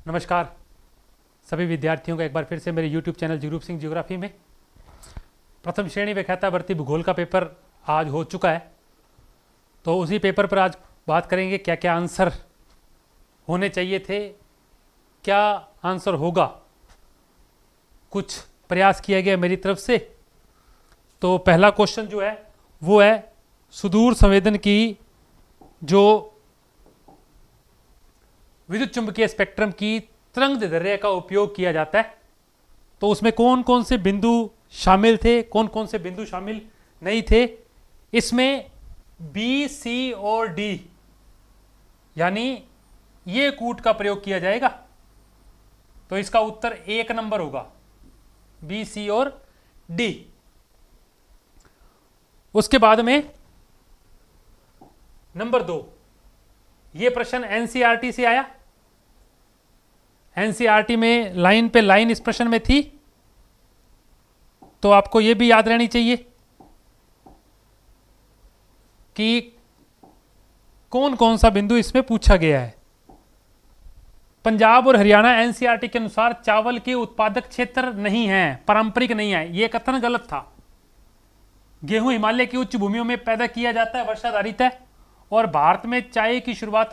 नमस्कार सभी विद्यार्थियों का एक बार फिर से मेरे YouTube channel Jagroop Singh geography में प्रथम श्रेणी व्याख्याता भर्ती भूगोल का पेपर आज हो चुका है। तो उसी पेपर पर आज बात करेंगे क्या क्या आंसर होने चाहिए थे, क्या आंसर होगा। कुछ प्रयास किया गया मेरी तरफ से। तो पहला क्वेश्चन जो है वो है सुदूर संवेदन की जो विद्युत चुंबकीय स्पेक्ट्रम की तरंगदैर्घ्य का उपयोग किया जाता है, तो उसमें कौन कौन से बिंदु शामिल थे, कौन कौन से बिंदु शामिल नहीं थे। इसमें बी, सी और डी यानी ये कूट का प्रयोग किया जाएगा। तो इसका उत्तर 1 नंबर होगा, बी, सी और डी। उसके बाद में नंबर 2, ये प्रश्न एनसीईआरटी से आया। एनसीईआरटी में लाइन पे लाइन इस प्रश्न में थी, तो आपको यह भी याद रहनी चाहिए कि कौन कौन सा बिंदु इसमें पूछा गया है। पंजाब और हरियाणा एनसीईआरटी के अनुसार चावल के उत्पादक क्षेत्र नहीं है, पारंपरिक नहीं है, यह कथन गलत था। गेहूं हिमालय की उच्च भूमियों में पैदा किया जाता है, वर्षाधारित है, और भारत में चाय की शुरुआत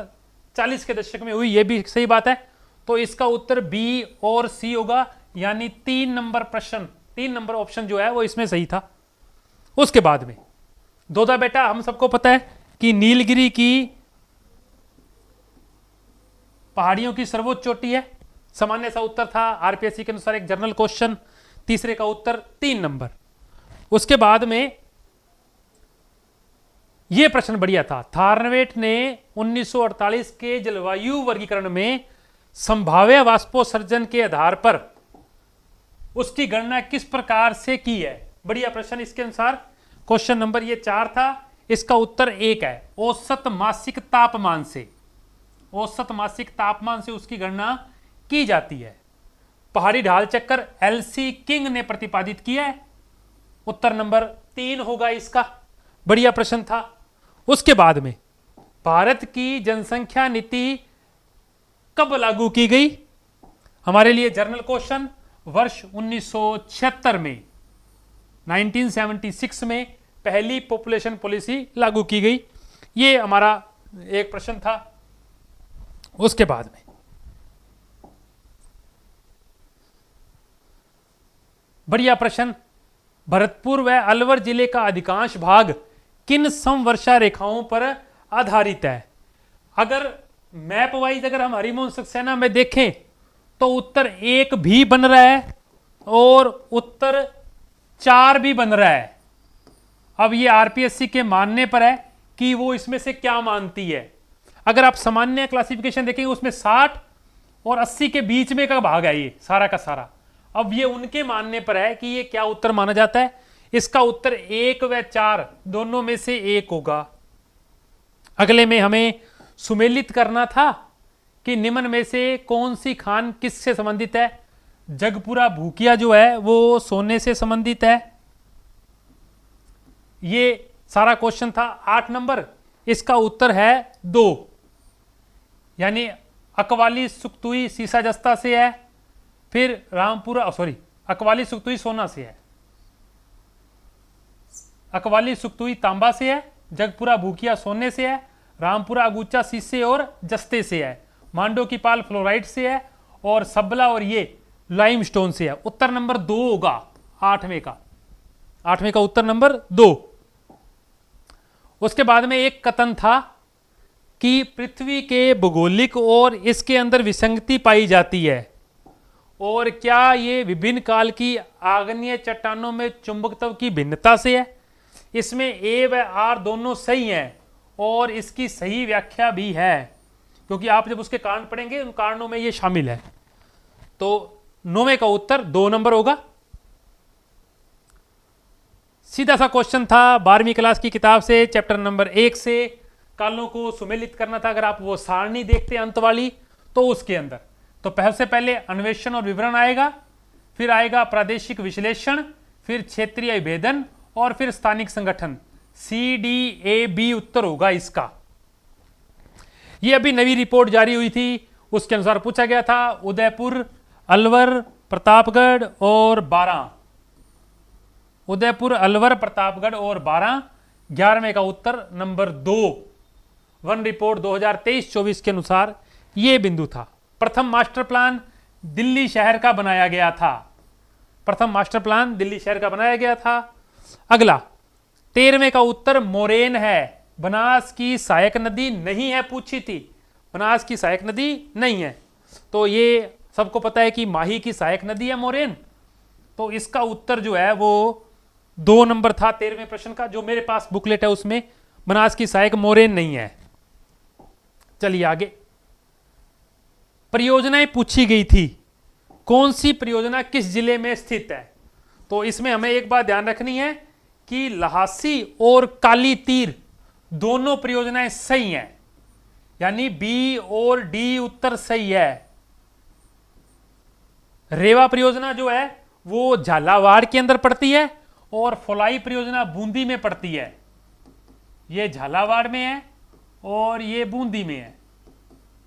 40 के दशक में हुई, यह भी सही बात है। तो इसका उत्तर बी और सी होगा, यानी 3 नंबर प्रश्न, 3 नंबर ऑप्शन जो है वो इसमें सही था। उसके बाद में दोदा बेटा, हम सबको पता है कि नीलगिरी की पहाड़ियों की सर्वोच्च चोटी है, सामान्य सा उत्तर था आरपीएससी के अनुसार, एक जनरल क्वेश्चन। तीसरे का उत्तर 3 नंबर। उसके बाद में यह प्रश्न बढ़िया था। थार्नवेट ने 1948 के जलवायु वर्गीकरण में संभाव्य वाष्पोत्सर्जन के आधार पर उसकी गणना किस प्रकार से की है। बढ़िया प्रश्न। इसके अनुसार क्वेश्चन नंबर ये 4 था, इसका उत्तर 1 है। औसत मासिक तापमान से, औसत मासिक तापमान से उसकी गणना की जाती है। पहाड़ी ढाल चक्कर एलसी किंग ने प्रतिपादित किया है, उत्तर नंबर 3 होगा इसका। बढ़िया प्रश्न था। उसके बाद में भारत की जनसंख्या नीति कब लागू की गई, हमारे लिए जर्नल क्वेश्चन। वर्ष 1976 में, 1976 में पहली पॉपुलेशन पॉलिसी लागू की गई, ये हमारा एक प्रश्न था। उसके बाद में बढ़िया प्रश्न, भरतपुर व अलवर जिले का अधिकांश भाग किन समवर्षा रेखाओं पर आधारित है। अगर मैप वाइज अगर हम हरिमोहन सक्सेना में देखें तो उत्तर 1 भी बन रहा है और उत्तर 4 भी बन रहा है। अब ये आरपीएससी के मानने पर है कि वो इसमें से क्या मानती है। अगर आप सामान्य क्लासिफिकेशन देखेंगे उसमें 60 और 80 के बीच में का भाग है ये सारा का सारा। अब ये उनके मानने पर है कि ये क्या उत्तर माना जाता है। इसका उत्तर 1 व 4 दोनों में से 1 होगा। अगले में हमें सुमेलित करना था कि निम्न में से कौन सी खान किससे संबंधित है। जगपुरा भूकिया जो है वो सोने से संबंधित है। ये सारा क्वेश्चन था 8 नंबर। इसका उत्तर है 2, यानी अकवाली सुक्तुई सीसा जस्ता से है, फिर रामपुरा अकवाली सुक्तुई सोना से है, अकवाली सुक्तुई तांबा से है, जगपुरा भूकिया सोने से है, रामपुरा अगुचा शीशे और जस्ते से है, मांडो की पाल फ्लोराइड से है, और सबला और ये लाइमस्टोन से है। उत्तर नंबर 2 होगा 8वें का, 8वें का उत्तर नंबर 2। उसके बाद में एक कथन था कि पृथ्वी के भौगोलिक और इसके अंदर विसंगति पाई जाती है, और क्या ये विभिन्न काल की आग्नेय चट्टानों में चुंबकत्व की भिन्नता से है। इसमें ए व आर दोनों सही हैं और इसकी सही व्याख्या भी है, क्योंकि आप जब उसके कारण पढ़ेंगे उन कारणों में ये शामिल है। तो 9वें का उत्तर 2 नंबर होगा। सीधा सा क्वेश्चन था 12वीं क्लास की किताब से, चैप्टर नंबर 1 से। कालों को सुमेलित करना था। अगर आप वो सारणी देखते अंत वाली तो उसके अंदर तो सबसे पहले अन्वेषण और विवरण आएगा, फिर आएगा प्रादेशिक विश्लेषण, फिर क्षेत्रीय विभेदन और फिर स्थानिक संगठन। CDAB उत्तर होगा इसका। ये अभी नवी रिपोर्ट जारी हुई थी उसके अनुसार पूछा गया था उदयपुर, अलवर, प्रतापगढ़ और बारां। उदयपुर, अलवर, प्रतापगढ़ और बारां। 11वें का उत्तर नंबर 2 वन रिपोर्ट 2023-24 के अनुसार यह बिंदु था। प्रथम मास्टर प्लान दिल्ली शहर का बनाया गया था। प्रथम मास्टर प्लान दिल्ली शहर का बनाया गया था। अगला 13वें का उत्तर मोरेन है। बनास की सहायक नदी नहीं है, पूछी थी। बनास की सहायक नदी नहीं है, तो ये सबको पता है कि माही की सहायक नदी है मोरेन। तो इसका उत्तर जो है वो 2 नंबर था 13वें प्रश्न का, जो मेरे पास बुकलेट है उसमें बनास की सहायक मोरेन नहीं है। चलिए आगे, परियोजनाएं पूछी गई थी। कौन सी परियोजना किस जिले में स्थित है? तो इसमें हमें एक बात ध्यान रखनी है कि लहासी और काली तीर दोनों परियोजनाएं सही हैं, यानी बी और डी उत्तर सही है। रेवा परियोजना जो है वो झालावाड़ के अंदर पड़ती है और फोलाई परियोजना बूंदी में पड़ती है। ये झालावाड़ में है और ये बूंदी में है।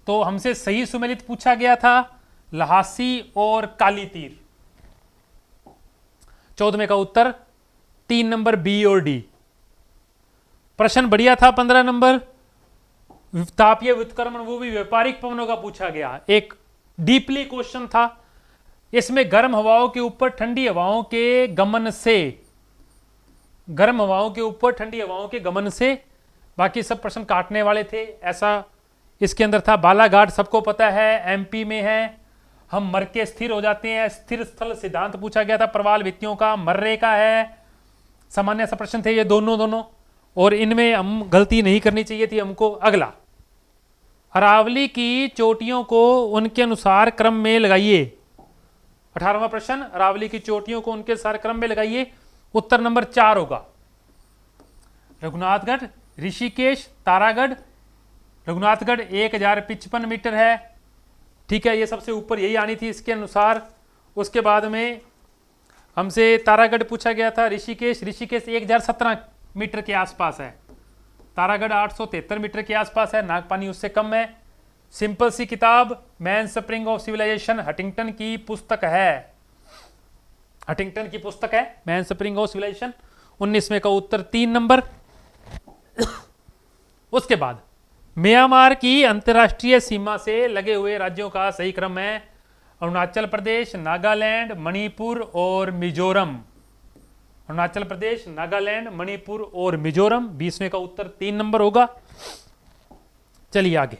तो हमसे सही सुमेलित पूछा गया था लहासी और काली तीर। 14वें का उत्तर 3 नंबर बी और डी। प्रश्न बढ़िया था 15 नंबर, तापीय व्युत्क्रमण वो भी व्यापारिक पवनों का पूछा गया, एक डीपली क्वेश्चन था। इसमें गर्म हवाओं के ऊपर ठंडी हवाओं के गमन से, गर्म हवाओं के ऊपर ठंडी हवाओं के गमन से, बाकी सब प्रश्न काटने वाले थे, ऐसा इसके अंदर था। बालाघाट सबको पता है, एमपी में है। हम मर के स्थिर हो जाते हैं, स्थिर स्थल सिद्धांत पूछा गया था प्रवाल भित्तियों का, मर्रे का है। सामान्य सा प्रश्न थे ये दोनों, और इनमें हम गलती नहीं करनी चाहिए थी हमको। अगला, अरावली की चोटियों को उनके अनुसार क्रम में लगाइए। 18वां प्रश्न, अरावली की चोटियों को उनके अनुसार क्रम में लगाइए। उत्तर नंबर 4 होगा। रघुनाथगढ़, ऋषिकेश, तारागढ़। रघुनाथगढ़ 1055 मीटर है, ठीक है, ये सबसे ऊपर यही आनी थी इसके अनुसार। उसके बाद में हमसे तारागढ़ पूछा गया था। ऋषिकेश 1017 मीटर के आसपास है। तारागढ़ 873 मीटर के आसपास है, नागपानी उससे कम है। सिंपल सी किताब, mainspring of civilization, Huntington की पुस्तक है। हटिंगटन की पुस्तक है मैन स्प्रिंग ऑफ सिविलाइजेशन। 19वें का उत्तर 3 नंबर। उसके बाद म्यांमार की अंतर्राष्ट्रीय सीमा से लगे हुए राज्यों का सही क्रम है अरुणाचल प्रदेश, नागालैंड, मणिपुर और मिजोरम। अरुणाचल प्रदेश, नागालैंड, मणिपुर और मिजोरम। 20वें का उत्तर 3 नंबर होगा। चलिए आगे,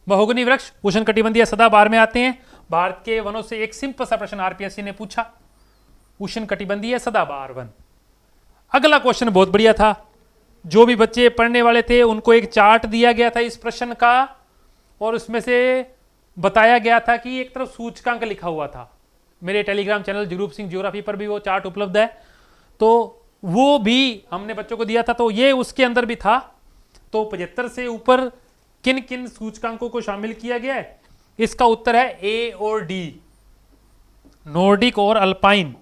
महोगनी वृक्ष उष्णकटिबंधीय सदाबहार में आते हैं। भारत के वनों से एक सिंपल सा प्रश्न आरपीएससी ने पूछा, उष्णकटिबंधीय सदाबहार वन। अगला क्वेश्चन बहुत बढ़िया था, जो भी बच्चे पढ़ने वाले थे उनको एक चार्ट दिया गया था इस प्रश्न का, और उसमें से बताया गया था कि एक तरफ सूचकांक लिखा हुआ था। मेरे टेलीग्राम चैनल जरूप सिंह ज्योग्राफी पर भी वो चार्ट उपलब्ध है, तो वो भी हमने बच्चों को दिया था, तो ये उसके अंदर भी था। तो 75 से ऊपर किन किन सूचकांकों को शामिल किया गया है? इसका उत्तर है ए और डी, नॉर्डिक और अल्पाइन।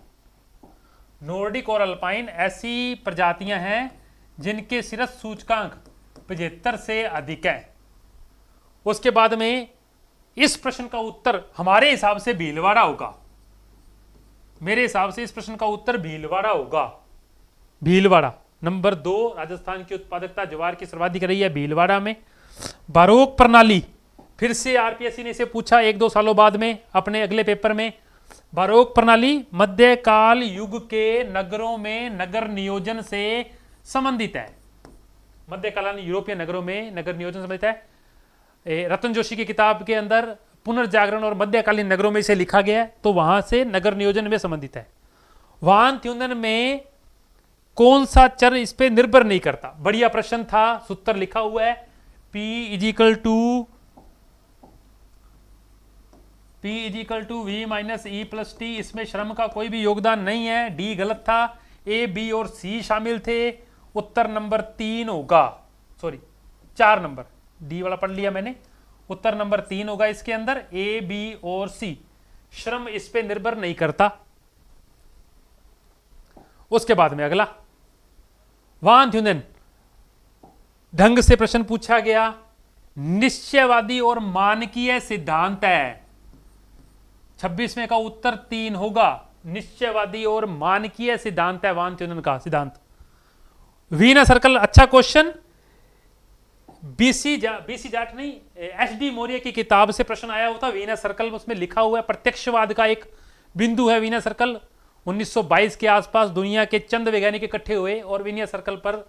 नॉर्डिक और अल्पाइन ऐसी प्रजातियां हैं जिनके शिरस सूचकांक 75 से अधिक है। उसके बाद में इस प्रश्न का उत्तर हमारे हिसाब से भीलवाड़ा होगा। मेरे हिसाब से इस प्रश्न का उत्तर भीलवाड़ा होगा। भीलवाड़ा नंबर 2, राजस्थान की उत्पादकता ज्वार की सर्वाधिक रही है भीलवाड़ा में। बारोक प्रणाली, फिर से आरपीएससी ने इसे पूछा 1-2 सालों बाद में अपने अगले पेपर में। बारोक प्रणाली मध्यकाल युग के नगरों में नगर नियोजन से संबंधित है। मध्यकालीन यूरोपीय नगरों में नगर नियोजन संबंधित है। रतन जोशी की किताब के अंदर पुनर्जागरण और मध्यकालीन नगरों में इसे लिखा गया है, तो वहां से नगर नियोजन में संबंधित है। वान त्युनन में कौन सा चर इस पे निर्भर नहीं करता? बढ़िया प्रश्न था, सूत्र लिखा हुआ है P = V - E + T। इसमें श्रम का कोई भी योगदान नहीं है। डी गलत था, ए, बी और सी शामिल थे। उत्तर नंबर 3 होगा, सॉरी 4 नंबर, डी वाला पढ़ लिया मैंने। उत्तर नंबर 3 होगा इसके अंदर, ए, बी और सी। श्रम इस पे निर्भर नहीं करता। उसके बाद में अगला, वान थ्यूनेन ढंग से प्रश्न पूछा गया, निश्चयवादी और मानकीय सिद्धांत है। 26वें का उत्तर 3 होगा। निश्चयवादी और मानकीय सिद्धांत है वान च्योनन का सिद्धांत। वीनर सर्कल अच्छा क्वेश्चन। बीसी जाट नहीं, एच.डी. मौर्य की किताब से प्रश्न आया हुआ था वीनर सर्कल। उसमें लिखा हुआ है प्रत्यक्षवाद का एक बिंदु है वीनर सर्कल। 1922 के आसपास दुनिया के चंद वैज्ञानिक इकट्ठे हुए और वीनर सर्कल पर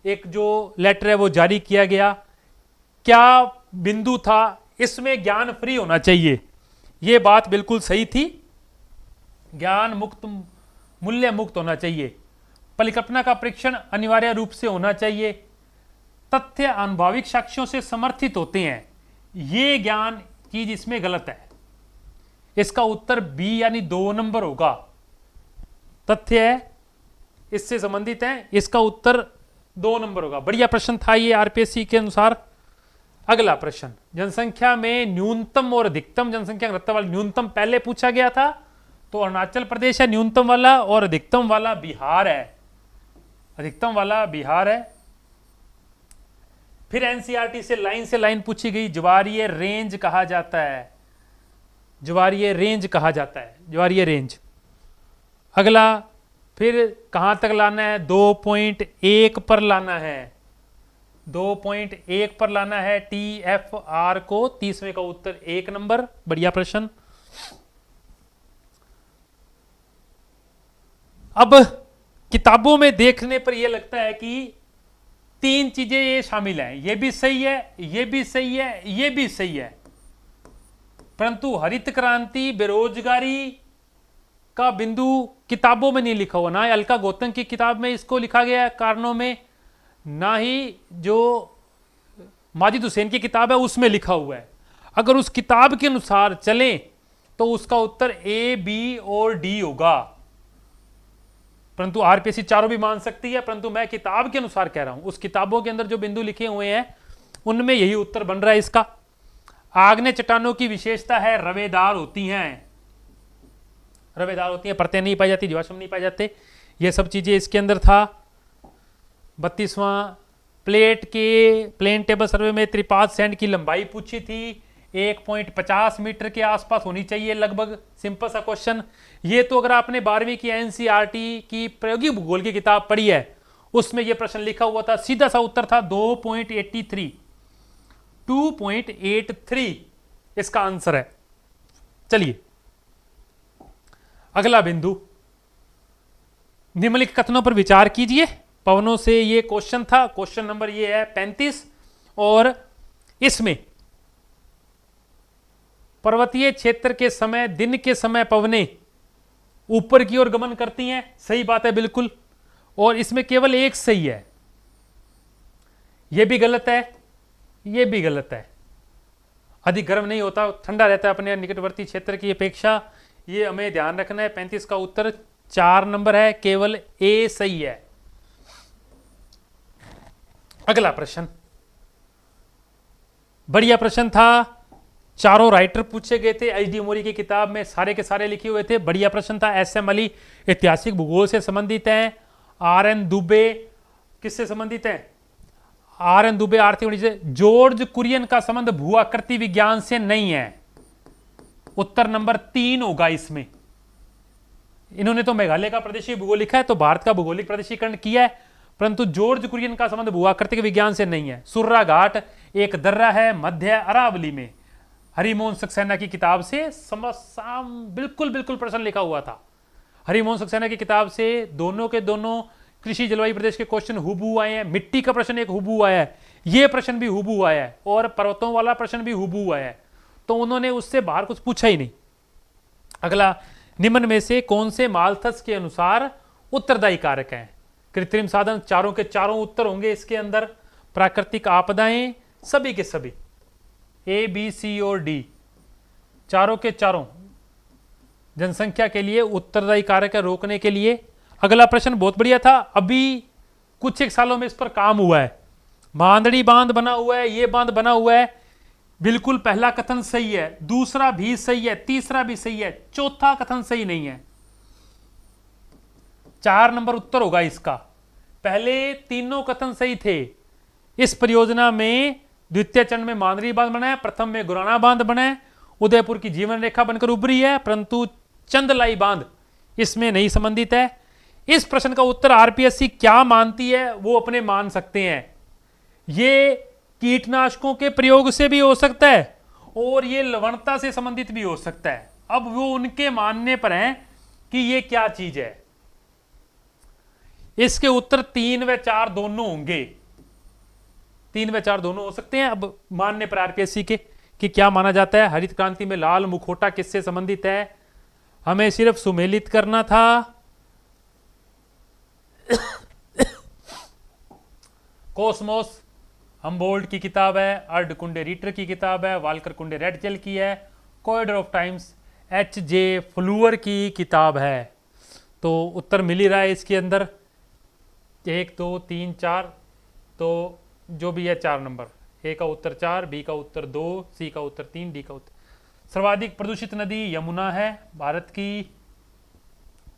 एक जो लेटर है वो जारी किया गया। क्या बिंदु था? इसमें ज्ञान फ्री होना चाहिए, यह बात बिल्कुल सही थी। ज्ञान मुक्त, मूल्य मुक्त होना चाहिए। परिकल्पना का परीक्षण अनिवार्य रूप से होना चाहिए। तथ्य अनुभविक साक्ष्यों से समर्थित होते हैं। यह ज्ञान चीज इसमें गलत है। इसका उत्तर बी यानी 2 नंबर होगा। तथ्य है इससे संबंधित है, इसका उत्तर 2 नंबर होगा। बढ़िया प्रश्न था ये आरपीएससी के अनुसार। अगला प्रश्न, जनसंख्या में न्यूनतम और अधिकतम जनसंख्या घनत्व वाला न्यूनतम पहले पूछा गया था, तो अरुणाचल प्रदेश है न्यूनतम वाला और अधिकतम वाला बिहार है। अधिकतम वाला बिहार है। फिर एनसीईआरटी से लाइन पूछी गई, ज्वारीय रेंज कहा जाता है। ज्वारीय रेंज कहा जाता है, ज्वारीय रेंज। अगला फिर कहां तक लाना है? 2.1 पर लाना है। 2.1 पर लाना है TFR को। 30वें का उत्तर 1 नंबर। बढ़िया प्रश्न। अब किताबों में देखने पर यह लगता है कि 3 चीजें ये शामिल हैं, ये भी सही है, ये भी सही है, ये भी सही है। परंतु हरित क्रांति, बेरोजगारी का बिंदु किताबों में नहीं लिखा हुआ। ना ही अलका गौतम की किताब में इसको लिखा गया है कारणों में, ना ही जो माजिद हुसैन की किताब है उसमें लिखा हुआ है। अगर उस किताब के अनुसार चलें तो उसका उत्तर A, B और D होगा। परंतु आरपीएससी चारों भी मान सकती है, परंतु मैं किताब के अनुसार कह रहा हूं। उस किताबों के अंदर जो बिंदु लिखे हुए हैं उनमें यही उत्तर बन रहा है इसका। आग्नेय चट्टानों की विशेषता है रवेदार होती हैं। रवेदार होती हैं, परतें नहीं पाई जाती, जीवाश्म नहीं पाए जाते। ये सब चीजें इसके अंदर था। 32वां प्लेन टेबल सर्वे में त्रिपाद सैंड की लंबाई पूछी थी। 1.50 मीटर के आसपास होनी चाहिए लगभग। सिंपल सा क्वेश्चन। ये तो अगर आपने 12वीं की एनसीईआरटी की प्रायोगिक भूगोल की किताब पढ़ी है उसमें यह प्रश्न लिखा हुआ था। सीधा सा उत्तर था 2.83। 2.83 इसका आंसर है। चलिए अगला बिंदु, निम्नलिखित कथनों पर विचार कीजिए। पवनों से ये क्वेश्चन था। क्वेश्चन नंबर ये है 35 और इसमें पर्वतीय क्षेत्र के समय, दिन के समय पवनें ऊपर की ओर गमन करती हैं। सही बात है बिल्कुल। और इसमें केवल एक सही है, यह भी गलत है, यह भी गलत है। अधिक गर्म नहीं होता, ठंडा रहता है अपने निकटवर्ती क्षेत्र की अपेक्षा। यह हमें ध्यान रखना है। 35 का उत्तर 4 नंबर है, केवल ए सही है। अगला प्रश्न बढ़िया प्रश्न था। चारों राइटर पूछे गए थे एच.डी. मौर्य की किताब में, सारे के सारे लिखे हुए थे। बढ़िया प्रश्न था। एस.एम. अली ऐतिहासिक भूगोल से संबंधित हैं। R.N. दुबे किससे संबंधित हैं? R.N. दुबे आर्थिक वाणिज्य से। जॉर्ज कुरियन का संबंध भू आकृति विज्ञान से नहीं है। उत्तर नंबर 3 होगा इसमें। इन्होंने तो मेघालय का प्रादेशिक भूगोल लिखा है, तो भारत का भौगोलिक प्रादेशिकरण किया है, परंतु जॉर्ज कुरियन का संबंध भू आकृतिक विज्ञान से नहीं है। सुर्रा घाट एक दर्रा है मध्य अरावली में। हरिमोहन सक्सेना की किताब से बिल्कुल बिल्कुल प्रश्न लिखा हुआ था। हरिमोहन सक्सेना की किताब से दोनों के दोनों कृषि जलवायु प्रदेश के क्वेश्चन हुबहू आए हैं। मिट्टी का प्रश्न एक हुबहू आया है, ये प्रश्न भी हुबहू आया है, और पर्वतों वाला प्रश्न भी हुबहू आया है। तो उन्होंने उससे बाहर कुछ पूछा ही नहीं। अगला, निम्न में से कौन से मालथस के अनुसार उत्तरदायी कारक हैं? कृत्रिम साधन, चारों के चारों उत्तर होंगे इसके अंदर। प्राकृतिक आपदाएं, सभी के सभी, ए, बी, सी और डी, चारों के चारों जनसंख्या के लिए उत्तरदायी कारक है, रोकने के लिए। अगला प्रश्न बहुत बढ़िया था। अभी कुछ एक सालों में इस पर काम हुआ है। मांदड़ी बांध बना हुआ है, ये बांध बना हुआ है। बिल्कुल पहला कथन सही है, दूसरा भी सही है, तीसरा भी सही है, चौथा कथन सही नहीं है। 4 नंबर उत्तर होगा इसका। पहले तीनों कथन सही थे। इस परियोजना में द्वितीय चरण में मांदरी बांध बना है, प्रथम में गुराना बांध बना है, उदयपुर की जीवन रेखा बनकर उभरी है, परंतु चंदलाई बांध इसमें नहीं संबंधित है। इस प्रश्न का उत्तर आरपीएससी क्या मानती है वो अपने मान सकते हैं। ये कीटनाशकों के प्रयोग से भी हो सकता है और ये लवणता से संबंधित भी हो सकता है। अब वो उनके मानने पर है कि ये क्या चीज है। इसके उत्तर 3 व 4 दोनों होंगे, 3 व 4 दोनों हो सकते हैं। अब मानने पर आरपीएससी के कि क्या माना जाता है। हरित क्रांति में लाल मुखौटा किससे संबंधित है, हमें सिर्फ सुमेलित करना था। कोसमोस हमबोल्ट की किताब है, अर्ड कुंडे रीटर की किताब है, वालकर कुंडे रेडजेल की है, कॉरिडोर ऑफ टाइम्स एच.जे. फ्लूअर की किताब है। तो उत्तर मिल ही रहा है इसके अंदर 1 2 3 4, तो जो भी है 4 नंबर। ए का उत्तर 4, बी का उत्तर 2, सी का उत्तर 3, डी का उत्तर। सर्वाधिक प्रदूषित नदी यमुना है भारत की।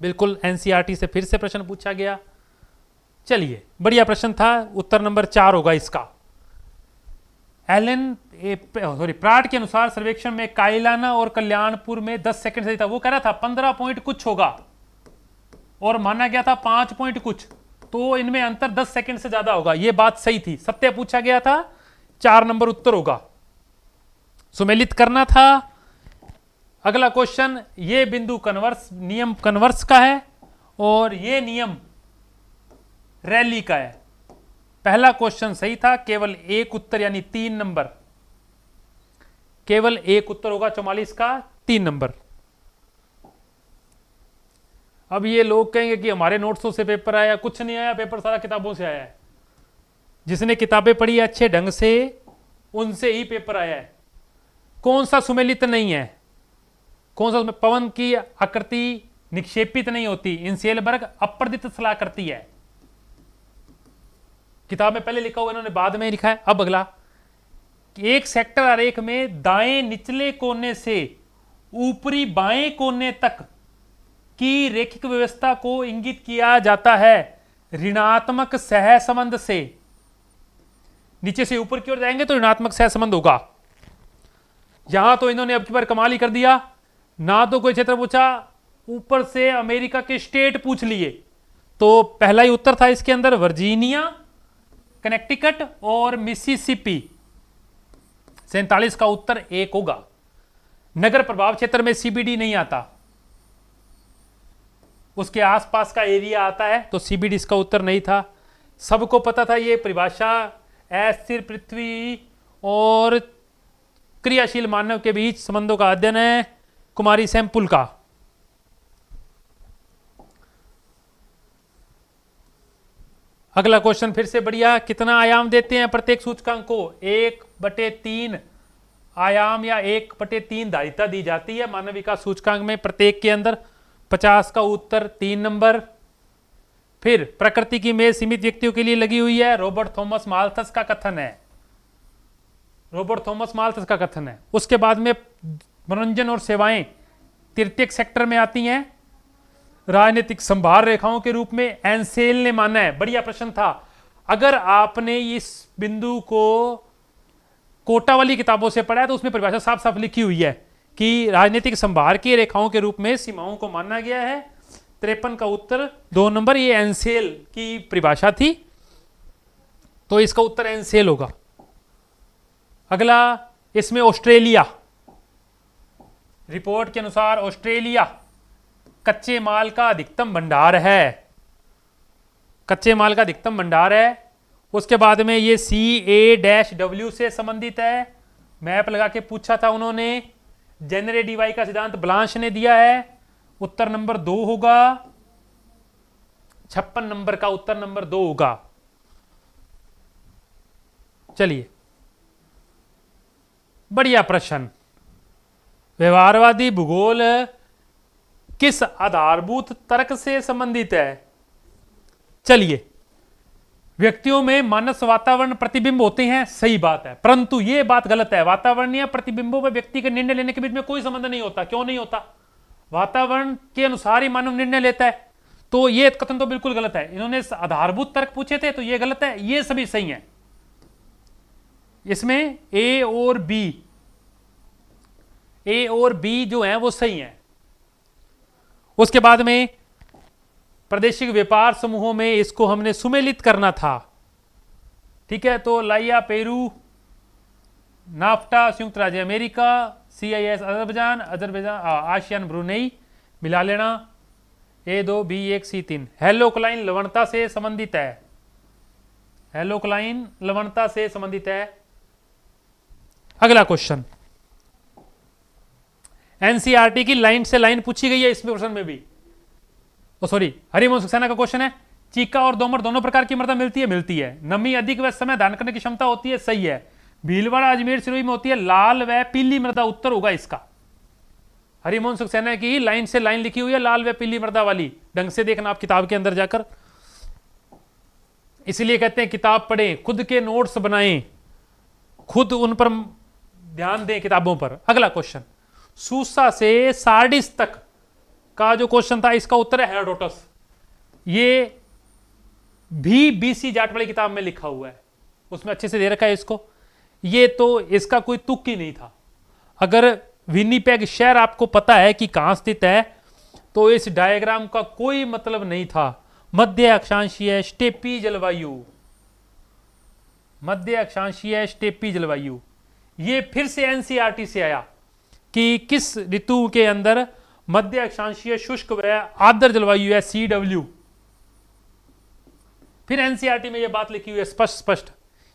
बिल्कुल एनसीईआरटी से फिर से प्रश्न पूछा गया। चलिए बढ़िया प्रश्न था, उत्तर नंबर 4 होगा इसका। प्राट के अनुसार सर्वेक्षण में कायलाना और कल्याणपुर में 10 सेकंड सही था। वो कह रहा था 15 पॉइंट कुछ होगा और माना गया था 5 पॉइंट कुछ, तो इनमें अंतर 10 सेकंड से ज्यादा होगा। ये बात सही थी, सत्य पूछा गया था, 4 नंबर उत्तर होगा। सुमेलित करना था। अगला क्वेश्चन, ये बिंदु कन्वर्स नियम कन्वर्स का है और ये नियम रैली का है। पहला क्वेश्चन सही था, केवल एक उत्तर यानी 3 नंबर, केवल एक उत्तर होगा 44 का, 3 नंबर। अब ये लोग कहेंगे कि हमारे नोट्सों से पेपर आया, कुछ नहीं आया, पेपर सारा किताबों से आया है। जिसने किताबें पढ़ी अच्छे ढंग से उनसे ही पेपर आया है। कौन सा सुमेलित नहीं है, कौन सा पवन की आकृति निक्षेपित नहीं होती, इंसेलबर्ग अपर्दित सलाह करती है। किताब में पहले लिखा हुआ, इन्होंने बाद में लिखा है। अब अगला, एक सेक्टर आरेख में दाएं निचले कोने से ऊपरी बाएं कोने तक की रेखिक व्यवस्था को इंगित किया जाता है ऋणात्मक सहसंबंध से। नीचे से ऊपर की ओर जाएंगे तो ऋणात्मक सहसंबंध होगा। यहां तो इन्होंने अब की बार कमाल ही कर दिया, ना तो कोई क्षेत्र पूछा, ऊपर से अमेरिका के स्टेट पूछ लिए। तो पहला ही उत्तर था इसके अंदर वर्जीनिया, कनेक्टिकट और मिसिसिपी। 47 का उत्तर 1 होगा। नगर प्रभाव क्षेत्र में सीबीडी नहीं आता, उसके आसपास का एरिया आता है, तो सीबीडी इसका उत्तर नहीं था। सबको पता था ये परिभाषा अस्थिर पृथ्वी और क्रियाशील मानव के बीच संबंधों का अध्ययन है, कुमारी सैंपुल का। अगला क्वेश्चन फिर से बढ़िया, कितना आयाम देते हैं प्रत्येक सूचकांक को? 1/3 आयाम या 1/3 धारिता दी जाती है मानव विकास सूचकांक में प्रत्येक के अंदर। 50 का उत्तर 3 नंबर। फिर प्रकृति की मेज सीमित व्यक्तियों के लिए लगी हुई है, रॉबर्ट थॉमस माल्थस का कथन है, रॉबर्ट थॉमस माल्थस का कथन है। उसके बाद में मनोरंजन और सेवाएं तृतीयक सेक्टर में आती हैं, राजनीतिक संभार रेखाओं के रूप में एंसेल ने माना है। बढ़िया प्रश्न था। अगर आपने इस बिंदु को कोटा वाली किताबों से पढ़ा है तो उसमें परिभाषा साफ साफ लिखी हुई है कि राजनीतिक संभार की रेखाओं के रूप में सीमाओं को माना गया है। 53 का उत्तर 2 नंबर, ये एंसेल की परिभाषा थी, तो इसका उत्तर एंसेल होगा। अगला, इसमें ऑस्ट्रेलिया, रिपोर्ट के अनुसार ऑस्ट्रेलिया कच्चे माल का अधिकतम भंडार है, कच्चे माल का अधिकतम भंडार है। उसके बाद में ये CA-W से संबंधित है, मैप लगा के पूछा था उन्होंने। जेनरे डीवाई का सिद्धांत ब्लांश ने दिया है, उत्तर नंबर 2 होगा। 56 नंबर का उत्तर नंबर 2 होगा। चलिए बढ़िया प्रश्न, व्यवहारवादी भूगोल किस आधारभूत तर्क से संबंधित है? चलिए, व्यक्तियों में मानस वातावरण प्रतिबिंब होते हैं, सही बात है, परंतु यह बात गलत है। वातावरण या प्रतिबिंबों में व्यक्ति के निर्णय लेने के बीच में कोई संबंध नहीं होता। क्यों नहीं होता? वातावरण के अनुसार ही मानव निर्णय लेता है, तो यह कथन तो बिल्कुल गलत है। इन्होंने आधारभूत तर्क पूछे थे तो यह गलत है, ये सभी सही है। इसमें ए और बी जो है वो सही है। उसके बाद में प्रादेशिक व्यापार समूहों में इसको हमने सुमेलित करना था, ठीक है। तो लाइया पेरू, नाफ्टा संयुक्त राज्य America, CIS Azerbaijan, ASEAN Brunei मिला लेना, A2 B1 C3। हेलोक्लाइन लवणता से संबंधित है, हेलोक्लाइन लवणता से संबंधित है। अगला क्वेश्चन एनसीईआरटी की लाइन से लाइन पूछी गई है इसमें प्रश्न में भी। सॉरी, हरिवंश सक्सेना का क्वेश्चन है, चीका और दोमट दोनों प्रकार की मृदा मिलती है? मिलती है। नमी अधिक व समय धारण करने की क्षमता होती है? सही है। भीलवाड़ा अजमेर सिरोही में होती है लाल व पीली मृदा, उत्तर होगा इसका। हरिवंश सक्सेना की लाइन से लाइन लिखी हुई है लाल व पीली मृदा वाली, ढंग से देखना आप किताब के अंदर जाकर। इसलिए कहते हैं किताब पढ़ें, खुद के नोट्स बनाएं, खुद उन पर ध्यान दें किताबों पर। अगला क्वेश्चन, सूसा से सार्डिस तक का जो क्वेश्चन था इसका उत्तर है हेरोडोटस। ये भी BC जाट वाली किताब में लिखा हुआ है, उसमें अच्छे से दे रखा है इसको। ये तो इसका कोई तुक ही नहीं था। अगर विनिपेग शहर आपको पता है कि कहां स्थित है तो इस डायग्राम का कोई मतलब नहीं था। मध्य अक्षांशीय स्टेपी जलवायु, मध्य अक्षांशीय स्टेपी जलवायु, ये फिर से एनसीईआरटी से आया कि किस ऋतु के अंदर मध्य अक्षांशीय शुष्क व आर्द्र जलवायु है, CW। फिर एनसीईआरटी में यह बात लिखी हुई है स्पष्ट।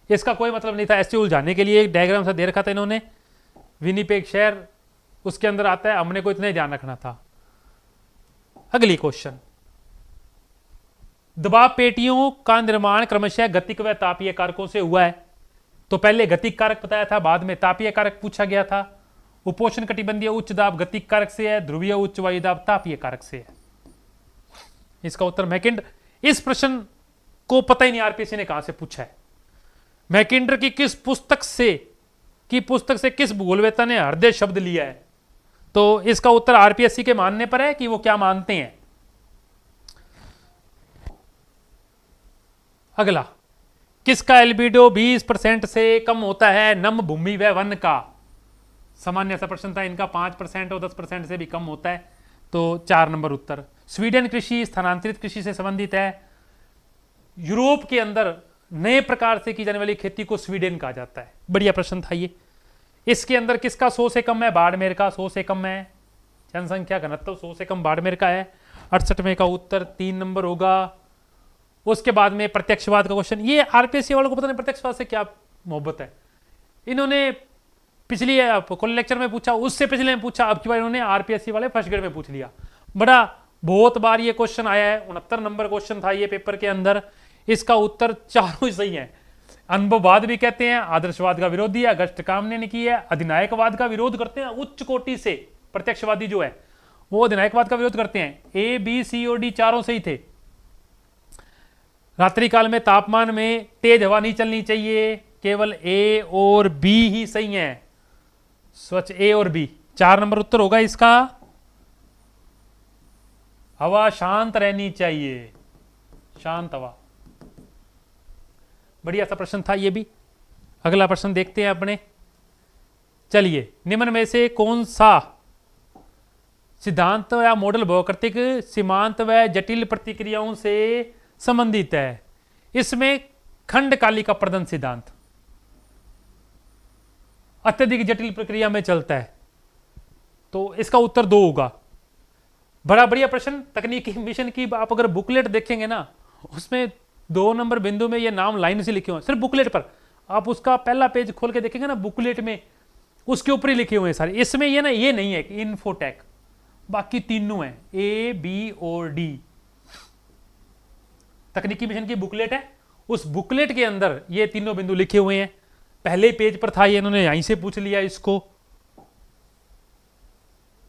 इसका कोई मतलब नहीं था, ऐसे उलझाने के लिए एक डायग्राम सा दे रखा था इन्होंने। विनिपेग शहर उसके अंदर आता है, हमने को इतना ही ध्यान रखना था। अगली क्वेश्चन, दबाव पेटियों का निर्माण क्रमशः गतिक व तापीय कारकों से हुआ है। तो पहले गतिक कारक बताया था, बाद में तापीय कारक पूछा गया था। उपोष्ण कटिबंधीय उच्च दाब गतिक कारक से है, ध्रुवीय उच्च वायु दाब तापीय कारक से है। इसका उत्तर मैकिंडर। इस प्रश्न को पता ही नहीं आरपीएससी ने कहां से पूछा है। मैकिंडर की किस पुस्तक से किस भूगोलवेत्ता ने हृदय शब्द लिया है? तो इसका उत्तर आरपीएससी के मानने पर है कि वो क्या मानते हैं। अगला, किसका एल्बिडो 20% से कम होता है? नम भूमि व वन का। सामान्य सा प्रश्न था इनका, 5% और 10% से भी कम होता है, तो 4 नंबर उत्तर। स्वीडन कृषि स्थानांतरित कृषि से संबंधित है। यूरोप के अंदर नए प्रकार से की जाने वाली खेती को स्वीडन कहा जाता है। बढ़िया प्रश्न था ये। इसके अंदर किसका 100 से कम है? बाड़मेर का 100 से कम है। जनसंख्या घनत्व 100 से कम बाड़मेर का है। 68वें का उत्तर 3 नंबर होगा। उसके बाद में प्रत्यक्षवाद का क्वेश्चन, ये आरपीएससी वालों को पता नहीं प्रत्यक्षवाद से क्या मोहब्बत है। इन्होंने पिछली कुल लेक्चर में पूछा, उससे पिछले में पूछा, अब की बार इन्होंने आरपीएससी वाले फर्स्ट ग्रेड में पूछ लिया। बहुत बार ये क्वेश्चन आया है। 69 नंबर क्वेश्चन था ये पेपर के अंदर। इसका उत्तर चारों ही सही है। अनुभववाद भी कहते हैं, आदर्शवाद का विरोधी है, अगस्त कामने ने की है, अधिनायकवाद का विरोध करते हैं उच्च कोटि से। प्रत्यक्षवादी जो है वो अधिनायकवाद का विरोध करते हैं। A, B, C और D चारों सही थे। रात्रि काल में तापमान में तेज हवा नहीं चलनी चाहिए, केवल A और B ही सही है। स्वच्छ A और B, 4 नंबर उत्तर होगा इसका। हवा शांत रहनी चाहिए, शांत हवा। बढ़िया सा प्रश्न था ये भी। अगला प्रश्न देखते हैं अपने। चलिए, निम्न में से कौन सा सिद्धांत या मॉडल भौतिक सीमांत व जटिल प्रतिक्रियाओं से संबंधित है? इसमें खंडकालिक अपर्दन सिद्धांत अत्यधिक जटिल प्रक्रिया में चलता है, तो इसका उत्तर 2 होगा। बड़ा बढ़िया प्रश्न। तकनीकी मिशन की आप अगर बुकलेट देखेंगे ना, उसमें 2 नंबर बिंदु में ये नाम लाइन से लिखे हुए हैं, सिर्फ बुकलेट पर। आप उसका पहला पेज खोल के देखेंगे ना, बुकलेट में उसके ऊपर ही लिखे हुए हैं सारे। इसमें ये ना, ये नहीं है कि इन्फोटेक, बाकी तीनों हैं, A, B और D। तकनीकी मिशन की बुकलेट है, उस बुकलेट के अंदर ये तीनों बिंदु लिखे हुए हैं। पहले पेज पर था ये, इन्होंने यहीं से पूछ लिया इसको।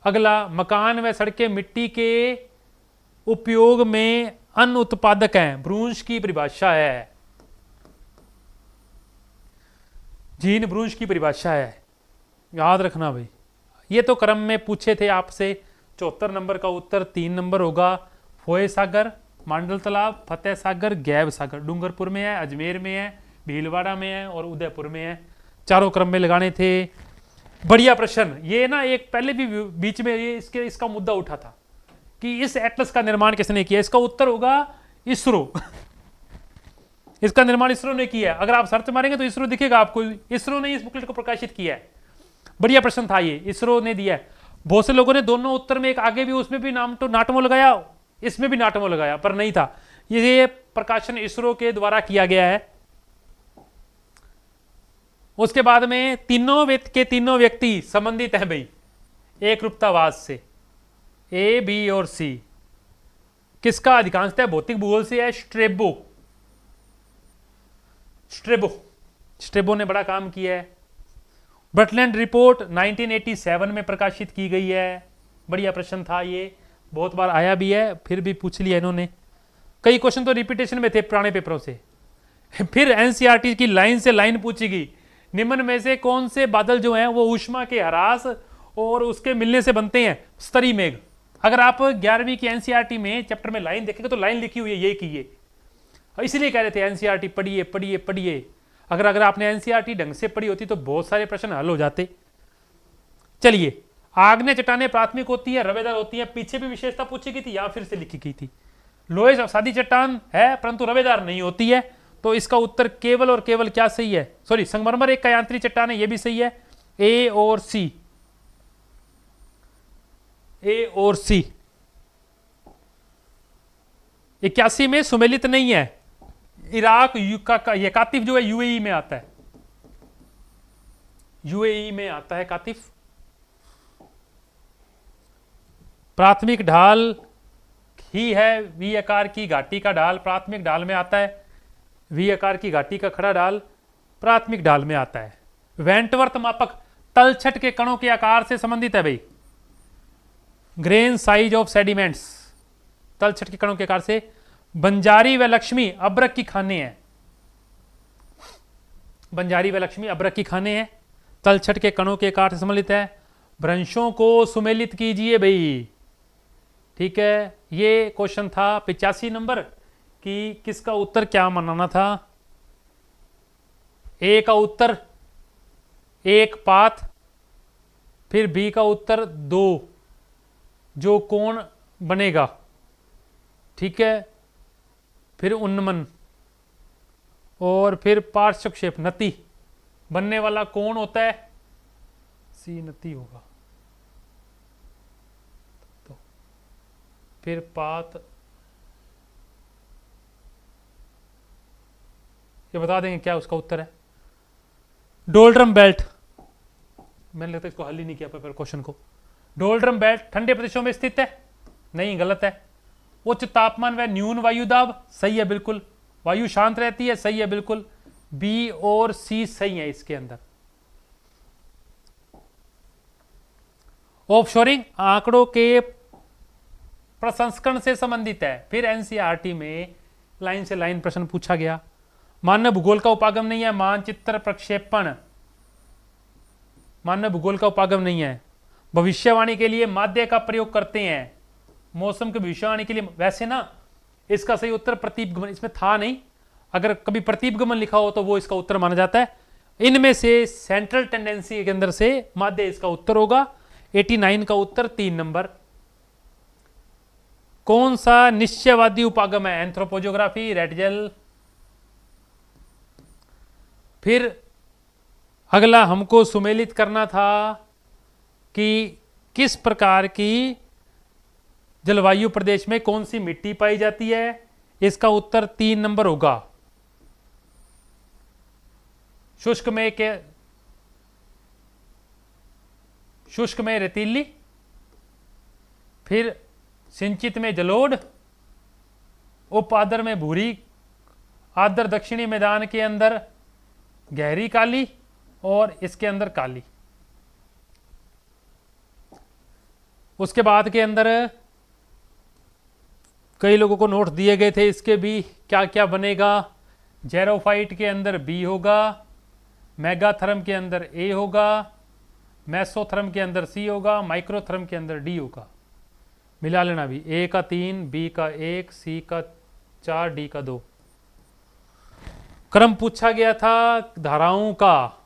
अगला, मकान व सड़कें मिट्टी के उपयोग में अनुत्पादक हैं, ब्रूंश की परिभाषा है। जीन ब्रूंश की परिभाषा है, याद रखना भाई। ये तो क्रम में पूछे थे आपसे। 74 नंबर का उत्तर 3 नंबर होगा। फोए सागर, मांडल तालाब, फतेह सागर, गैब सागर डूंगरपुर में है, अजमेर में है, भीलवाड़ा में है और उदयपुर में है। चारों क्रम में लगाने थे। बढ़िया प्रश्न। ये ना एक पहले भी बीच में ये इसका मुद्दा उठा था कि इस एटलस का निर्माण किसने किया। इसका उत्तर होगा इसरो। इसका निर्माण इसरो ने किया है। अगर आप सर्च मारेंगे तो इसरो दिखेगा आपको, इसरो ने इस बुकलेट को प्रकाशित किया है। बढ़िया प्रश्न था ये, इसरो ने दिया है। बहुत से लोगों ने दोनों उत्तर में, एक आगे भी उसमें भी नाम तो नाटमो लगाया, इसमें भी नाटमो लगाया, पर नहीं था। ये प्रकाशन इसरो के द्वारा किया गया है। उसके बाद में तीनों व्यक्ति संबंधित हैं भाई एक रूपतावाद से, ए बी और सी। किसका अधिकांशतः भौतिक भूगोल से है? स्ट्रेबो ने बड़ा काम किया है। ब्रटलैंड रिपोर्ट 1987 में प्रकाशित की गई है। बढ़िया प्रश्न था ये, बहुत बार आया भी है, फिर भी पूछ लिया इन्होंने। कई क्वेश्चन तो रिपीटेशन में थे पुराने पेपरों से। फिर एनसीईआरटी की लाइन से लाइन पूछी गई, निम्न में से कौन से बादल जो हैं वो ऊष्मा के ह्रास और उसके मिलने से बनते हैं? स्तरी मेघ। अगर आप 11वीं की एनसीईआरटी में चैप्टर में लाइन देखेंगे तो लाइन लिखी हुई है ये की ये, इसलिए कह रहे थे एनसीईआरटी पढ़िए पढ़िए पढ़िए। अगर आपने एनसीईआरटी ढंग से पढ़ी होती तो बहुत सारे प्रश्न हल हो जाते। चलिए, आग्नेय चट्टानें प्राथमिक होती है, रवेदार होती है। पीछे भी विशेषता पूछी गई थी या फिर से लिखी गई थी। लोहे अवसादी चट्टान है परंतु रवेदार नहीं होती है, तो इसका उत्तर केवल और केवल क्या सही है? सॉरी, संगमरमर एक कायांतरी चट्टान है, यह भी सही है। ए और सी, ए और सी। 81 में सुमेलित नहीं है। इराक का ये कातिफ जो है यूएई में आता है, यूएई में आता है कातिफ। प्राथमिक ढाल ही है वी आकार की घाटी का ढाल, प्राथमिक ढाल में आता है। वी आकार की घाटी का खड़ा ढाल प्राथमिक ढाल में आता है। वेंटवर्थ मापक तलछट के कणों के आकार से संबंधित है भाई। ग्रेन साइज ऑफ सेडिमेंट्स, तलछट के कणों के आकार से। बंजारी व लक्ष्मी अब्रक की खाने हैं, बंजारी व लक्ष्मी अब्रक की खाने हैं, तलछट के कणों के आकार से सम्मिलित है। भ्रंशों को सुमेलित कीजिए भाई, ठीक है। ये क्वेश्चन था 85 नंबर कि किसका उत्तर क्या बनाना था। ए का उत्तर एक पात, फिर बी का उत्तर 2 जो कोण बनेगा, ठीक है, फिर उन्नमन, और फिर पार्श्वक्षेप नति बनने वाला कोण होता है सी नति होगा। तो फिर पात, ये बता देंगे क्या उसका उत्तर है। डोल्ड्रम बेल्ट, मैंने लगता है इसको हल ही नहीं किया पेपर क्वेश्चन को। डोल्ड्रम बेल्ट ठंडे प्रदेशों में स्थित है? नहीं, गलत है। उच्च तापमान व न्यून वायु दाब, सही है बिल्कुल। वायु शांत रहती है, सही है बिल्कुल। बी और सी सही है इसके अंदर। ऑफशोरिंग आंकड़ों के प्रसंस्करण से संबंधित है। फिर एनसीईआरटी में लाइन से लाइन प्रश्न पूछा गया। मानव भूगोल का उपागम नहीं है। मानचित्र प्रक्षेपण मानव भूगोल का उपागम नहीं है। भविष्यवाणी के लिए माध्य का प्रयोग करते हैं, मौसम की भविष्यवाणी के लिए। वैसे ना इसका सही उत्तर प्रतीपगमन, इसमें था नहीं, अगर कभी प्रतीपगमन लिखा हो तो वो इसका उत्तर माना जाता है। इनमें से सेंट्रल टेंडेंसी के अंदर से माध्य इसका उत्तर होगा। 89 का उत्तर 3 नंबर। कौन सा निश्चयवादी उपागम है? एंथ्रोपोजियोग्राफी, रेडजेल। फिर अगला हमको सुमेलित करना था कि किस प्रकार की जलवायु प्रदेश में कौन सी मिट्टी पाई जाती है। इसका उत्तर 3 नंबर होगा। शुष्क में रेतीली, फिर सिंचित में जलोढ़, उप आर्द्र में भूरी, आर्द्र दक्षिणी मैदान के अंदर गहरी काली, और इसके अंदर काली। उसके बाद के अंदर कई लोगों को नोट दिए गए थे इसके भी, क्या क्या बनेगा। जेरोफाइट के अंदर बी होगा, मेगाथर्म के अंदर ए होगा, मेसोथर्म के अंदर सी होगा, माइक्रोथर्म के अंदर डी होगा। मिला लेना भी, ए का 3, बी का 1, सी का 4, डी का 2। क्रम पूछा गया था धाराओं का,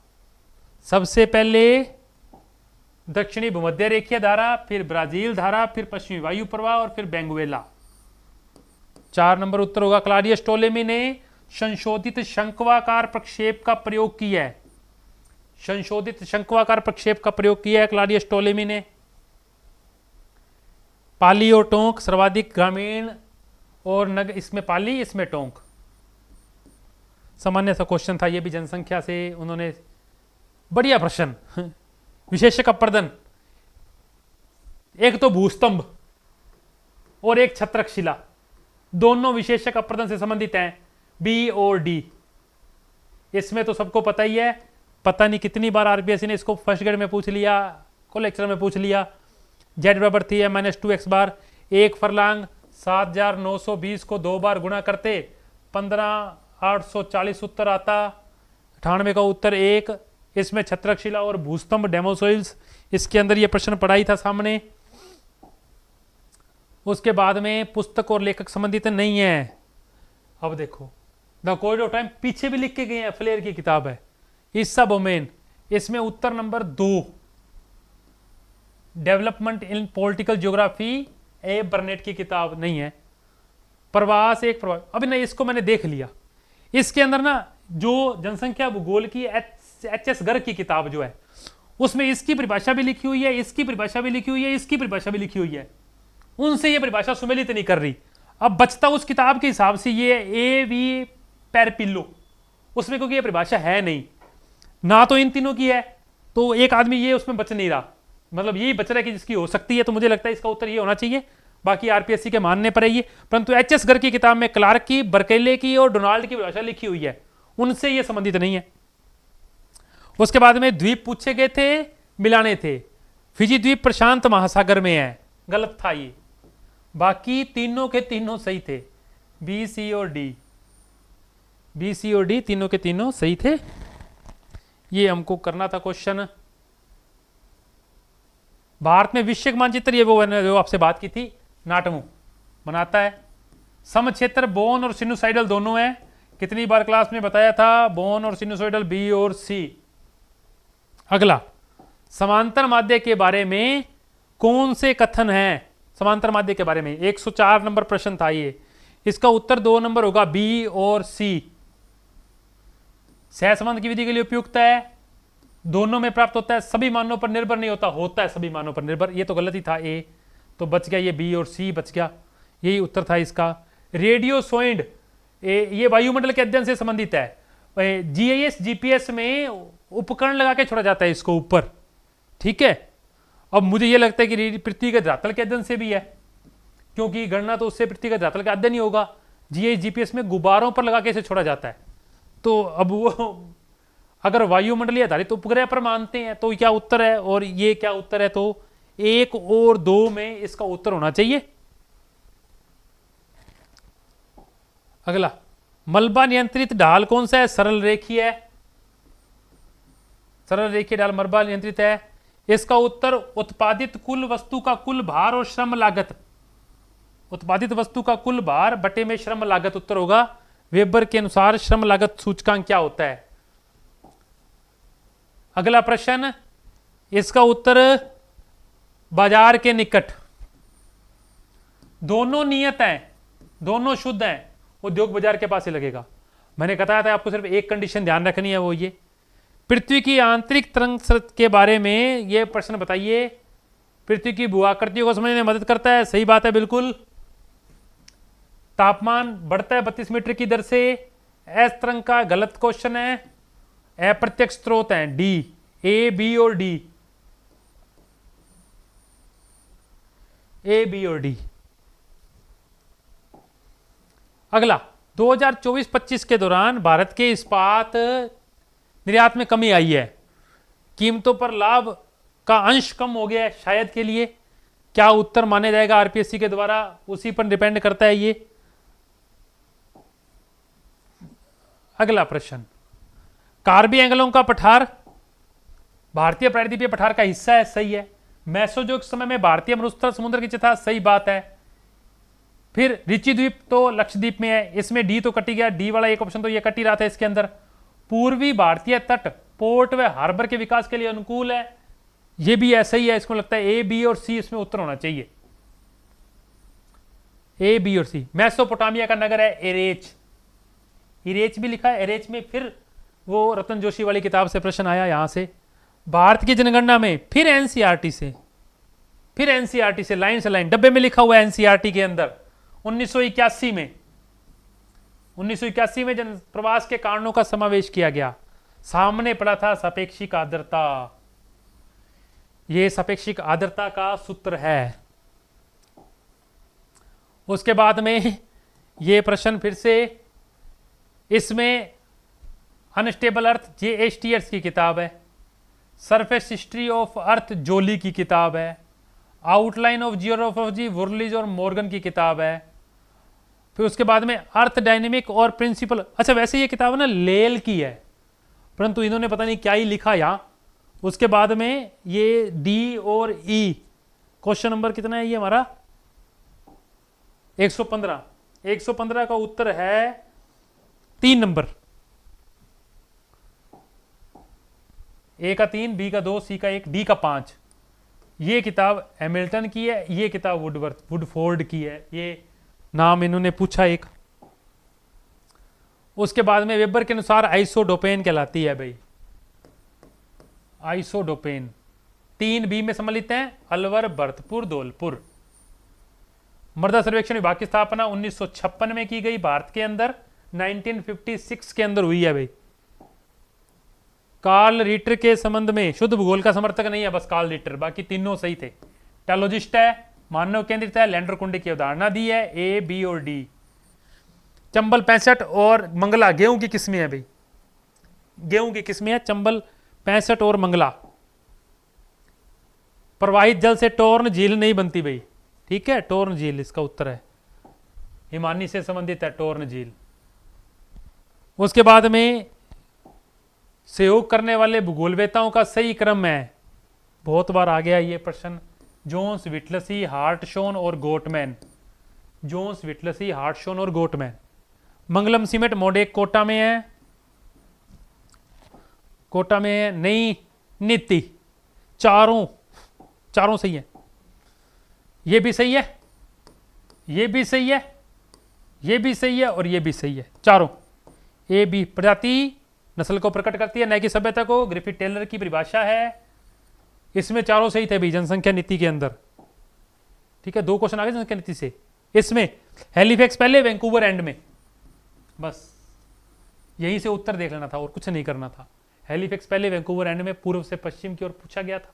सबसे पहले दक्षिणी भूमध्य रेखीय धारा, फिर ब्राजील धारा, फिर पश्चिमी वायु प्रवाह और फिर बेंगुएला। 4 नंबर उत्तर होगा। क्लॉडियस टोलेमी ने संशोधित शंक्वाकार प्रक्षेप का प्रयोग किया है। संशोधित शंक्वाकार प्रक्षेप का प्रयोग किया है क्लॉडियस टोलेमी ने। पाली और टोंक सर्वाधिक ग्रामीण और नगर, इसमें पाली इसमें टोंक। सामान्य सा क्वेश्चन था, ये भी जनसंख्या से उन्होंने, बढ़िया प्रश्न। विशेषक अपर्दन, एक तो भूस्तंभ और एक छत्रकशिला, दोनों विशेषक अपर्दन से संबंधित हैं, बी और डी। इसमें तो सबको पता ही है, पता नहीं कितनी बार आरपीएससी ने इसको फर्स्ट ग्रेड में पूछ लिया, को लेक्चर में पूछ लिया। जेड बराबर 3m-2x बार, एक फरलांग 7920 को 2 बार गुणा करते 15840 उत्तर आता। 98 का उत्तर 1। इसमें छत्रकशिला और भूस्तंभ डेमोसोइल्स, इसके अंदर ये प्रश्न पढ़ा ही था सामने। उसके बाद में पुस्तक और लेखक संबंधित नहीं है। अब देखो द कॉरिडोर ऑफ टाइम पीछे भी लिख के गए हैं, फ्लेयर की किताब है, ईसा बोमेन। इसमें उत्तर number 2, development in political geography, A Burnett की किताब नहीं है। प्रवास एक प्रवास, अभी नहीं, इसको मैंने देख लिया। इसके अंदर ना जो जनसंख्या भूगोल की एच.एस. गर्ग की किताब जो है, उसमें इसकी परिभाषा भी लिखी हुई है, इसकी परिभाषा भी लिखी हुई है, इसकी परिभाषा भी लिखी हुई है। उनसे ये परिभाषा सुमेलित नहीं कर रही। अब बचता उस किताब के हिसाब से ये ए.वी. पेरपिल्लो, उसमें क्योंकि ये परिभाषा है नहीं ना, तो इन तीनों की है, तो एक आदमी ये उसमें बच नहीं रहा, मतलब यही बच रहा है कि जिसकी हो सकती है। तो मुझे लगता है इसका उत्तर ये होना चाहिए, बाकी आरपीएससी के मानने पर है ये। परंतु एच.एस. गर्ग की किताब में क्लार्क की, बर्केले की और डोनाल्ड की परिभाषा लिखी हुई है, उनसे ये संबंधित नहीं है। उसके बाद में द्वीप पूछे गए थे, मिलाने थे। फिजी द्वीप प्रशांत महासागर में है, गलत था ये। बाकी तीनों के तीनों सही थे, बी, सी और डी। बी, सी और डी तीनों के तीनों सही थे। ये हमको करना था क्वेश्चन। भारत में विश्व मानचित्र, ये वो जो आपसे बात की थी, नाटमू बनाता है। समक्षेत्र बोन और सिनुसाइडल दोनों है, कितनी बार क्लास में बताया था, बोन और सिनुसाइडल बी और सी। अगला, समांतर माध्य के बारे में कौन से कथन हैं? समांतर माध्य के बारे में 104 नंबर प्रश्न था ये। इसका उत्तर 2 नंबर होगा, बी और सी। सहसंबंध की विधि के लिए उपयुक्त है, दोनों में प्राप्त होता है, सभी मानों पर निर्भर नहीं होता, होता है सभी मानों पर निर्भर। ये तो गलत ही था, ए तो बच गया, ये बी और सी बच गया, यही उत्तर था इसका। रेडियोसॉइड, ये वायुमंडल के अध्ययन से संबंधित है। जीआईएस जीपीएस में उपकरण लगा के छोड़ा जाता है इसको ऊपर, ठीक है। अब मुझे ये लगता है कि पृथ्वीगत धरातल के अध्ययन से भी है, क्योंकि गणना तो उससे पृथ्वीगत धरातल का अध्ययन ही होगा। जीआईएस जीपीएस में गुब्बारों पर लगा के इसे छोड़ा जाता है। तो अब वो अगर वायुमंडलीय आधारित उपग्रह पर मानते हैं तो क्या उत्तर है, और ये क्या उत्तर है, तो 1 और 2 में इसका उत्तर होना चाहिए। अगला, मलबा नियंत्रित ढाल कौन सा है? सरल रेखीय है, सरल रेखीय ढाल मलबा नियंत्रित है। इसका उत्तर उत्पादित कुल वस्तु का कुल भार और श्रम लागत, उत्पादित वस्तु का कुल भार बटे में श्रम लागत उत्तर होगा। वेबर के अनुसार श्रम लागत सूचकांक क्या होता है? अगला प्रश्न, इसका उत्तर बाजार के निकट। दोनों नियत हैं, दोनों शुद्ध हैं, उद्योग बाजार के पास ही लगेगा। मैंने बताया था आपको सिर्फ एक कंडीशन ध्यान रखनी है, वो ये पृथ्वी की आंतरिक तरंग के बारे में ये प्रश्न बताइए। पृथ्वी की भूआकृतियों को समझने में मदद करता है, सही बात है बिल्कुल। तापमान बढ़ता है 32 मीटर की दर से, एस तरंग का गलत क्वेश्चन है। अप्रत्यक्ष स्रोत हैं डी, ए बी और डी, ए बी और डी। अगला, 2024-25 के दौरान भारत के इस्पात निर्यात में कमी आई है, कीमतों पर लाभ का अंश कम हो गया है शायद के लिए। क्या उत्तर माने जाएगा आरपीएससी के द्वारा? उसी पर डिपेंड करता है ये। अगला प्रश्न, कार्बी एंगलों का पठार भारतीय प्रायद्वीपीय पठार का हिस्सा है, सही है। मेसोजोइक समय में भारतीय मरुस्थल समुद्र की था, सही बात है। फिर रिची द्वीप तो लक्षद्वीप में है, इसमें डी तो कटी गया, डी वाला एक ऑप्शन तो ये कट ही रहा था इसके अंदर। पूर्वी भारतीय तट पोर्ट व हार्बर के विकास के लिए अनुकूल है। ये भी ऐसा ही है, इसको लगता है ए, बी और सी इसमें उत्तर होना चाहिए, ए, बी और सी। मेसोपोटामिया का नगर है एरेच, इरेच भी लिखा है, एरेच में फिर वो रतन जोशी वाली किताब से प्रश्न आया यहां से। भारत की जनगणना में फिर एनसीईआरटी से, फिर एनसीईआरटी से लाइन से लाइन डब्बे में लिखा हुआ है एनसीईआरटी के अंदर 1981 में, 1981 में जन प्रवास के कारणों का समावेश किया गया। सामने पड़ा था सापेक्षिक आर्द्रता, यह सापेक्षिक आर्द्रता का सूत्र है। उसके बाद में यह प्रश्न फिर से, इसमें अनस्टेबल अर्थ J.H. टीयर्स की किताब है, सरफेस हिस्ट्री ऑफ अर्थ जोली की किताब है, आउटलाइन ऑफ जियोग्राफी वुरलीज और मॉर्गन की किताब है। फिर उसके बाद में अर्थ डायनेमिक और प्रिंसिपल, अच्छा वैसे ये किताब ना लेल की है, परंतु इन्होंने पता नहीं क्या ही लिखा यहाँ। उसके बाद में ये डी और ई, क्वेश्चन नंबर कितना है ये हमारा 115, 115 का उत्तर है 3 नंबर, ए का 3, बी का 2, सी का 1, डी का 5। ये किताब हैमिल्टन की है, ये किताब वुडफोर्ड की है, ये नाम इन्होंने पूछा एक। उसके बाद में वेबर के अनुसार आइसोडोपेन कहलाती है भाई, आइसोडोपेन। 3 बी में सम्मिलित हैं अलवर, भरतपुर, धौलपुर। मृदा सर्वेक्षण विभाग की स्थापना 1956 में की गई भारत के अंदर, 1956 के अंदर हुई है भाई। कार्ल रिटर के संबंध में, शुद्ध भूगोल का समर्थक नहीं है बस कार्ल रिटर, बाकी तीनों सही थे। टेलोजिस्ट है, मानव केंद्रित है, लैंडर कुंडे की अवधारणा दी है, ए, बी और डी। चंबल 65 और मंगला गेहूं की किस्में हैं भाई, गेहूं की किस्में हैं चंबल 65 और मंगला। प्रवाहित जल से टोर्न झील नहीं बनती भाई, ठीक है, टोर्न झील इसका उत्तर है, हिमानी से संबंधित है टोर्न झील। उसके बाद में सहयोग करने वाले भूगोलवेताओं का सही क्रम है, बहुत बार आ गया ये प्रश्न, जोन्स, विटलसी, हार्टशोन और गोटमैन, जोन्स, विटलसी, हार्टशोन और गोटमैन। मंगलम सीमेंट मोडेक कोटा में है, कोटा में है, नई नीति, चारों सही है, ये भी सही है, ये भी सही है, ये भी सही है और ये भी सही है, चारों। ए, बी प्रजाति नस्ल को प्रकट करती है न कि सभ्यता को, ग्रिफिथ टेलर की परिभाषा है। इसमें चारों सही थे भी जनसंख्या नीति के अंदर, ठीक है, 2 क्वेश्चन आ गए जनसंख्या नीति से। इसमें हैलिफैक्स पहले, वैंकूवर एंड में, बस यहीं से उत्तर देख लेना था और कुछ नहीं करना था। हैलिफैक्स पहले, वैंकूवर एंड में, पूर्व से पश्चिम की ओर पूछा गया था।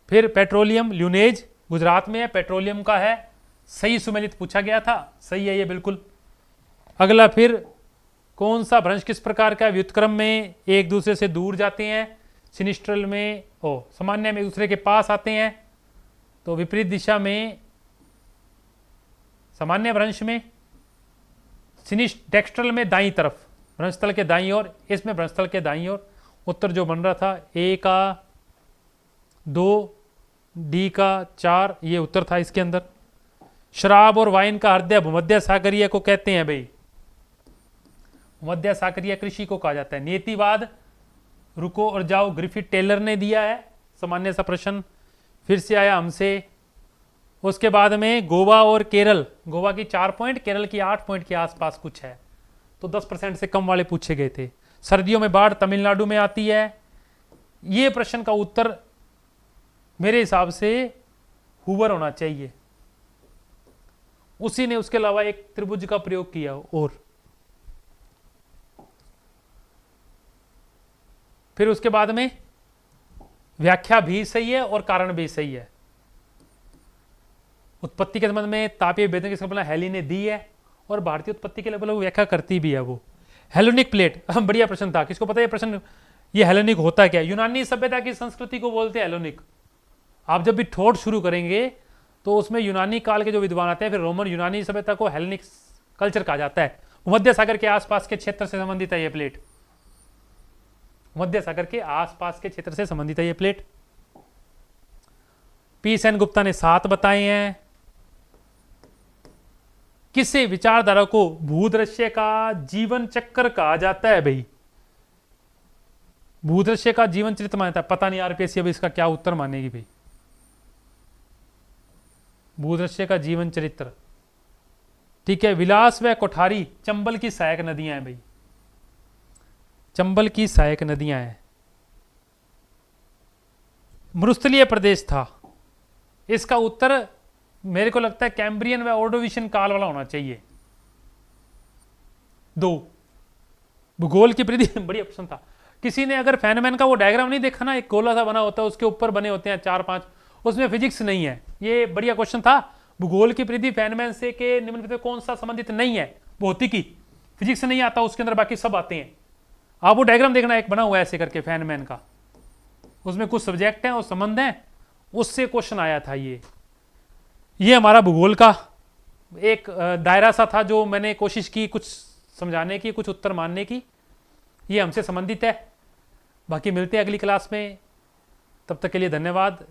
फिर पेट्रोलियम ल्यूनेज गुजरात में है, पेट्रोलियम का है, सही सुमेलित पूछा गया था, सही है ये बिल्कुल। अगला, फिर कौन सा भ्रंश किस प्रकार का व्युत्क्रम में एक दूसरे से दूर जाते हैं, सिनिस्ट्रल में सामान्य में एक दूसरे के पास आते हैं, तो विपरीत दिशा में सामान्य भ्रंश में, डेक्स्ट्रल में दाईं तरफ, भ्रंशतल के दाईं ओर, इसमें भ्रंशतल के दाईं ओर। उत्तर जो बन रहा था ए का 2, डी का 4, ये उत्तर था इसके अंदर। शराब और वाइन का हृदय भूमध्य सागरीय को कहते हैं भाई, भूमध्य सागरीय कृषि को कहा जाता है। नीतिवाद, रुको और जाओ, ग्रिफिथ टेलर ने दिया है, सामान्य सा प्रश्न फिर से आया हमसे। उसके बाद में गोवा और केरल, गोवा की 4 पॉइंट, केरल की 8 पॉइंट के आसपास कुछ है, तो 10% से कम वाले पूछे गए थे। सर्दियों में बाढ़ तमिलनाडु में आती है, ये प्रश्न का उत्तर मेरे हिसाब से हुवर होना चाहिए, उसी ने उसके अलावा एक त्रिभुज का प्रयोग किया। और फिर उसके बाद में व्याख्या भी सही है और कारण भी सही है। उत्पत्ति के संबंध में तापीय विभेदन की कल्पना हेली ने दी है और भारतीय उत्पत्ति के लिए व्याख्या करती भी है वो। हेलेनिक प्लेट, बढ़िया प्रश्न था, किसको पता है ये प्रश्न, ये हेलेनिक होता क्या है? यूनानी सभ्यता की संस्कृति को बोलते हैं हेलेनिक। आप जब भी थॉट शुरू करेंगे तो उसमें यूनानी काल के जो विद्वान आते हैं, फिर रोमन यूनानी सभ्यता को हेलेनिक कल्चर कहा जाता है। मध्य सागर के आसपास के क्षेत्र से संबंधित है ये प्लेट, मध्य सागर के आसपास के क्षेत्र से संबंधित है ये प्लेट। पी सेन गुप्ता ने 7 बताए हैं। किसे विचारधारा को भूदृश्य का जीवन चक्र कहा जाता है भाई? भूदृश्य का जीवन चरित्र मानता है। पता नहीं आरपीएससी अब इसका क्या उत्तर मानेगी भाई। भूदृश्य का जीवन चरित्र, ठीक है। विलास व कोठारी चंबल की सहायक नदियां हैं भाई, चंबल की सहायक नदियां हैं। मरुस्थलीय प्रदेश था, इसका उत्तर मेरे को लगता है कैम्ब्रियन व ऑर्डोविशियन काल वाला होना चाहिए। 2 भूगोल की वृद्धि बढ़िया प्रश्न था। किसी ने अगर फेनमैन का वो डायग्राम नहीं देखा ना, एक गोला सा बना होता है, उसके ऊपर बने होते हैं 4-5, उसमें फिजिक्स नहीं है। ये बढ़िया क्वेश्चन था। भूगोल की वृद्धि फेनमैन से के निम्नलिखित में कौन सा संबंधित नहीं है? भौतिकी, फिजिक्स नहीं आता उसके अंदर, बाकी सब आते हैं। आप वो डायग्राम देखना, एक बना हुआ है ऐसे करके फेनमैन का, उसमें कुछ सब्जेक्ट हैं और संबंध हैं, उससे क्वेश्चन आया था। ये हमारा भूगोल का एक दायरा सा था जो मैंने कोशिश की कुछ समझाने की, कुछ उत्तर मानने की। ये हमसे संबंधित है। बाकी मिलते हैं अगली क्लास में, तब तक के लिए धन्यवाद।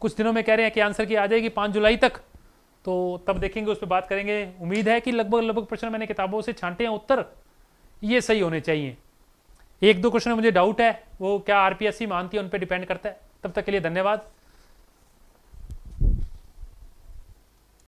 कुछ दिनों में कह रहे हैं कि आंसर की आ जाएगी 5 जुलाई तक, तो तब देखेंगे, उस पर बात करेंगे। उम्मीद है कि लगभग प्रश्न मैंने किताबों से छांटे हैं, उत्तर ये सही होने चाहिए। 1-2 क्वेश्चन में मुझे डाउट है, वो क्या आरपीएससी मानती है, उन पर डिपेंड करता है। तब तक के लिए धन्यवाद।